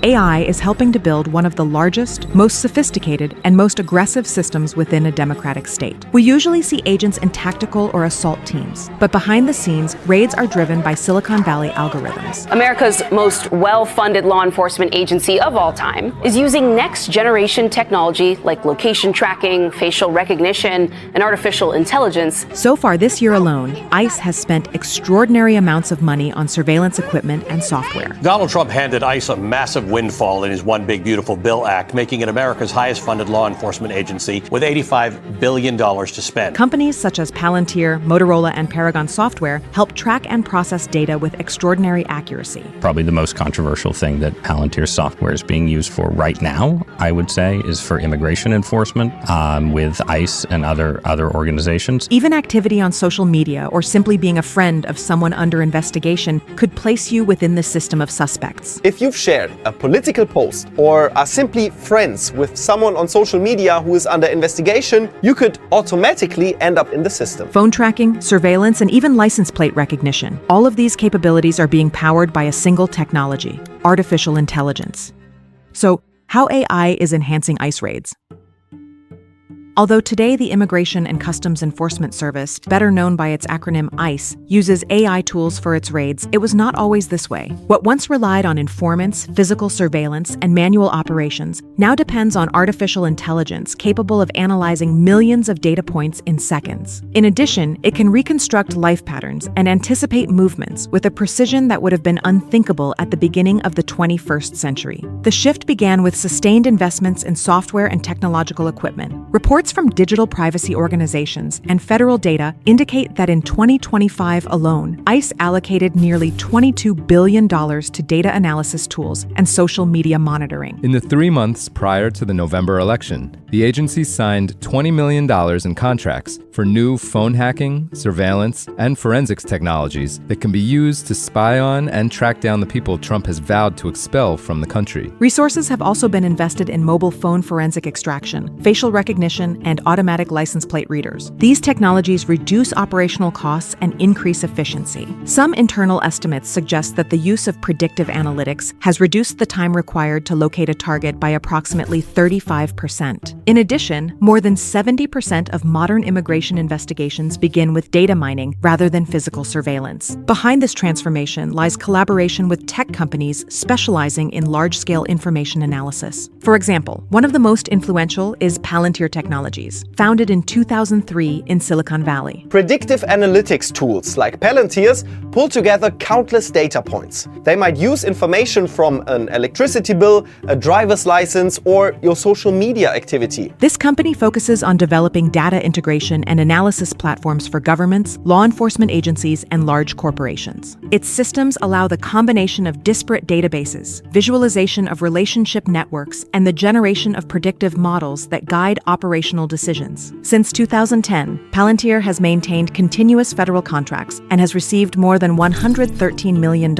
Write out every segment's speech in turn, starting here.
AI is helping to build one of the largest, most sophisticated, and most aggressive systems within a democratic state. We usually see agents in tactical or assault teams, but behind the scenes, raids are driven by Silicon Valley algorithms. America's most well-funded law enforcement agency of all time is using next-generation technology like location tracking, facial recognition, and artificial intelligence. So far this year alone, ICE has spent extraordinary amounts of money on surveillance equipment and software. Donald Trump handed ICE a massive windfall in his One Big Beautiful Bill Act, making it America's highest-funded law enforcement agency with $85 billion to spend. Companies such as Palantir, Motorola, and Paragon Software help track and process data with extraordinary accuracy. Probably the most controversial thing that Palantir software is being used for right now, I would say, is for immigration enforcement with ICE and other organizations. Even activity on social media or simply being a friend of someone under investigation could place you within the system of suspects. If you've shared a political post or are simply friends with someone on social media who is under investigation, you could automatically end up in the system. Phone tracking, surveillance, and even license plate recognition. All of these capabilities are being powered by a single technology: artificial intelligence. So, how AI is enhancing ICE raids? Although today the Immigration and Customs Enforcement Service, better known by its acronym ICE, uses AI tools for its raids, it was not always this way. What once relied on informants, physical surveillance, and manual operations now depends on artificial intelligence capable of analyzing millions of data points in seconds. In addition, it can reconstruct life patterns and anticipate movements with a precision that would have been unthinkable at the beginning of the 21st century. The shift began with sustained investments in software and technological equipment. Reports from digital privacy organizations and federal data indicate that in 2025 alone, ICE allocated nearly $22 billion to data analysis tools and social media monitoring. In the 3 months prior to the November election, the agency signed $20 million in contracts for new phone hacking, surveillance, and forensics technologies that can be used to spy on and track down the people Trump has vowed to expel from the country. Resources have also been invested in mobile phone forensic extraction, facial recognition, and automatic license plate readers. These technologies reduce operational costs and increase efficiency. Some internal estimates suggest that the use of predictive analytics has reduced the time required to locate a target by approximately 35%. In addition, more than 70% of modern immigration investigations begin with data mining rather than physical surveillance. Behind this transformation lies collaboration with tech companies specializing in large-scale information analysis. For example, one of the most influential is Palantir Technologies, founded in 2003 in Silicon Valley. Predictive analytics tools like Palantir's pull together countless data points. They might use information from an electricity bill, a driver's license, or your social media activity. This company focuses on developing data integration and analysis platforms for governments, law enforcement agencies, and large corporations. Its systems allow the combination of disparate databases, visualization of relationship networks, and the generation of predictive models that guide operational decisions. Since 2010, Palantir has maintained continuous federal contracts and has received more than $113 million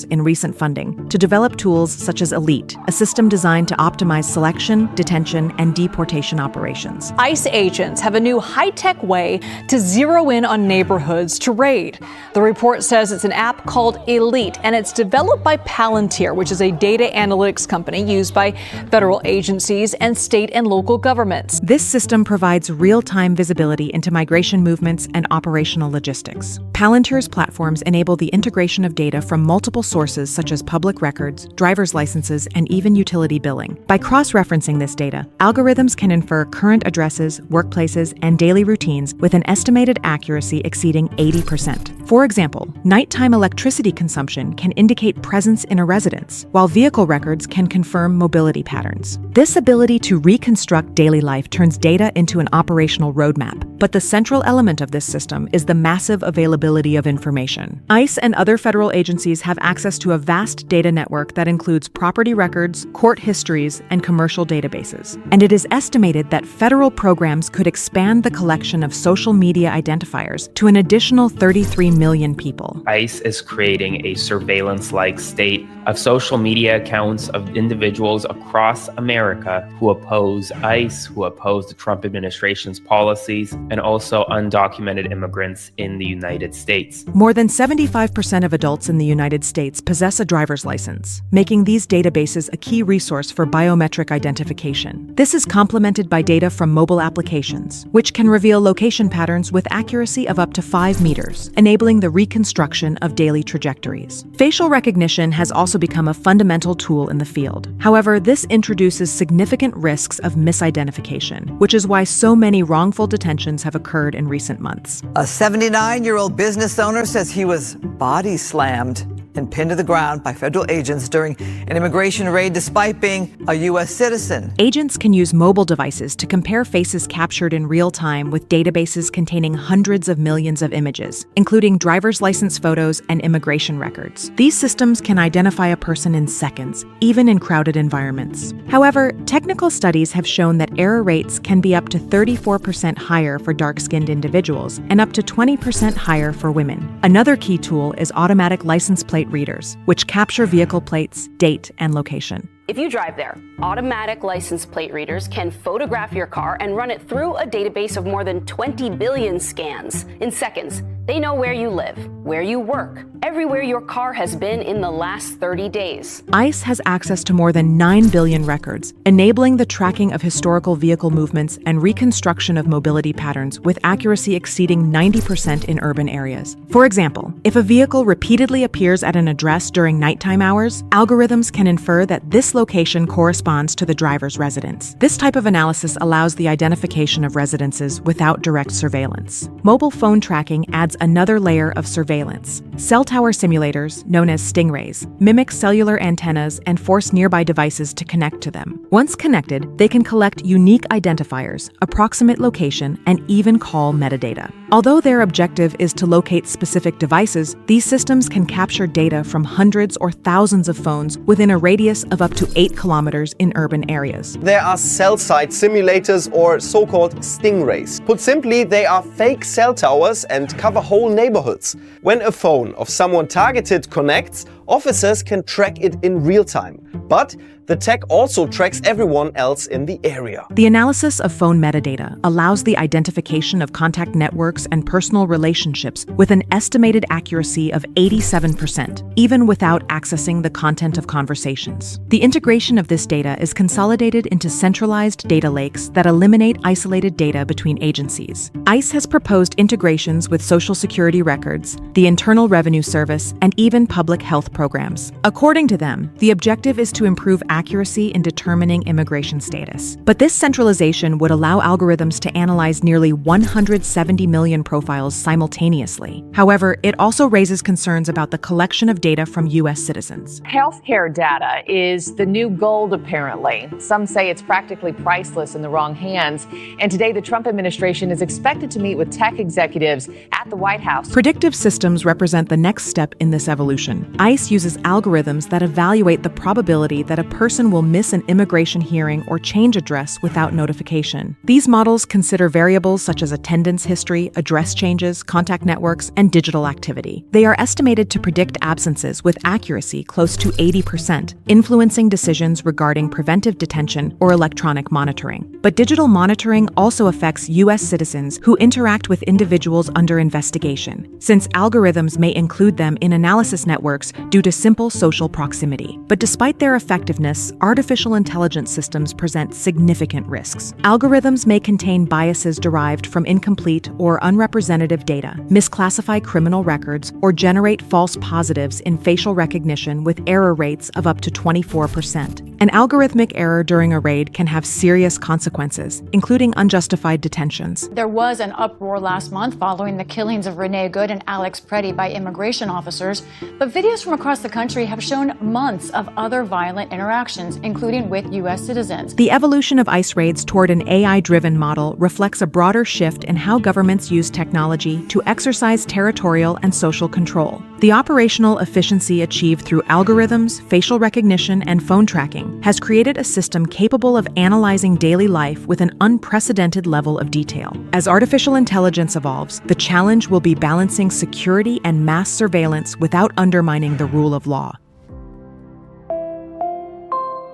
in recent funding to develop tools such as Elite, a system designed to optimize selection, detention, and deportation operations. ICE agents have a new high-tech way to zero in on neighborhoods to raid. The report says it's an app called Elite, and it's developed by Palantir, which is a data analytics company used by federal agencies and state and local governments. This system provides real-time visibility into migration movements and operational logistics. Palantir's platforms enable the integration of data from multiple sources such as public records, driver's licenses, and even utility billing. By cross-referencing this data, algorithms can infer current addresses, workplaces, and daily routines with an estimated accuracy exceeding 80%. For example, nighttime electricity consumption can indicate presence in a residence, while vehicle records can confirm mobility patterns. This ability to reconstruct daily life turns data into an operational roadmap. But the central element of this system is the massive availability of information. ICE and other federal agencies have access to a vast data network that includes property records, court histories, and commercial databases. And it is estimated that federal programs could expand the collection of social media identifiers to an additional 33 million people. ICE is creating a surveillance-like state of social media accounts of individuals across America who oppose ICE, who oppose the Trump administration's policies. and also undocumented immigrants in the United States. More than 75% of adults in the United States possess a driver's license, making these databases a key resource for biometric identification. This is complemented by data from mobile applications, which can reveal location patterns with accuracy of up to 5 meters, enabling the reconstruction of daily trajectories. Facial recognition has also become a fundamental tool in the field. However, this introduces significant risks of misidentification, which is why so many wrongful detentions have occurred in recent months. A 79-year-old business owner says he was body slammed and pinned to the ground by federal agents during an immigration raid despite being a U.S. citizen. Agents can use mobile devices to compare faces captured in real time with databases containing hundreds of millions of images, including driver's license photos and immigration records. These systems can identify a person in seconds, even in crowded environments. However, technical studies have shown that error rates can be up to 34% higher for dark-skinned individuals and up to 20% higher for women. Another key tool is automatic license plate readers, which capture vehicle plates, date, and location. If you drive there, automatic license plate readers can photograph your car and run it through a database of more than 20 billion scans. In seconds, they know where you live, where you work, everywhere your car has been in the last 30 days. ICE has access to more than 9 billion records, enabling the tracking of historical vehicle movements and reconstruction of mobility patterns with accuracy exceeding 90% in urban areas. For example, if a vehicle repeatedly appears at an address during nighttime hours, algorithms can infer that this location corresponds to the driver's residence. This type of analysis allows the identification of residences without direct surveillance. Mobile phone tracking adds another layer of surveillance. Cell tower simulators, known as stingrays, mimic cellular antennas and force nearby devices to connect to them. Once connected, they can collect unique identifiers, approximate location, and even call metadata. Although their objective is to locate specific devices, these systems can capture data from hundreds or thousands of phones within a radius of up to 8 kilometers in urban areas. There are cell site simulators, or so-called stingrays. Put simply, they are fake cell towers and cover whole neighborhoods. When a phone of someone targeted connects, officers can track it in real time. But the tech also tracks everyone else in the area. The analysis of phone metadata allows the identification of contact networks and personal relationships with an estimated accuracy of 87%, even without accessing the content of conversations. The integration of this data is consolidated into centralized data lakes that eliminate isolated data between agencies. ICE has proposed integrations with Social Security records, the Internal Revenue Service, and even public health programs. According to them, the objective is to improve accuracy in determining immigration status. But this centralization would allow algorithms to analyze nearly 170 million profiles simultaneously. However, it also raises concerns about the collection of data from U.S. citizens. Healthcare data is the new gold, apparently. Some say it's practically priceless in the wrong hands. And today, the Trump administration is expected to meet with tech executives at the White House. Predictive systems represent the next step in this evolution. ICE uses algorithms that evaluate the probability that a person will miss an immigration hearing or change address without notification. These models consider variables such as attendance history, address changes, contact networks, and digital activity. They are estimated to predict absences with accuracy close to 80%, influencing decisions regarding preventive detention or electronic monitoring. But digital monitoring also affects U.S. citizens who interact with individuals under investigation, since algorithms may include them in analysis networks due to simple social proximity. But despite their effectiveness, artificial intelligence systems present significant risks. Algorithms may contain biases derived from incomplete or unrepresentative data, misclassify criminal records, or generate false positives in facial recognition with error rates of up to 24%. An algorithmic error during a raid can have serious consequences, including unjustified detentions. There was an uproar last month following the killings of Renee Good and Alex Preddy by immigration officers, but videos from across the country have shown months of other violent interactions, including with U.S. citizens. The evolution of ICE raids toward an AI-driven model reflects a broader shift in how governments use technology to exercise territorial and social control. The operational efficiency achieved through algorithms, facial recognition, and phone tracking has created a system capable of analyzing daily life with an unprecedented level of detail. As artificial intelligence evolves, the challenge will be balancing security and mass surveillance without undermining the rule of law.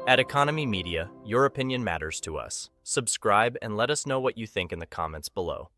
At Economy Media, your opinion matters to us. Subscribe and let us know what you think in the comments below.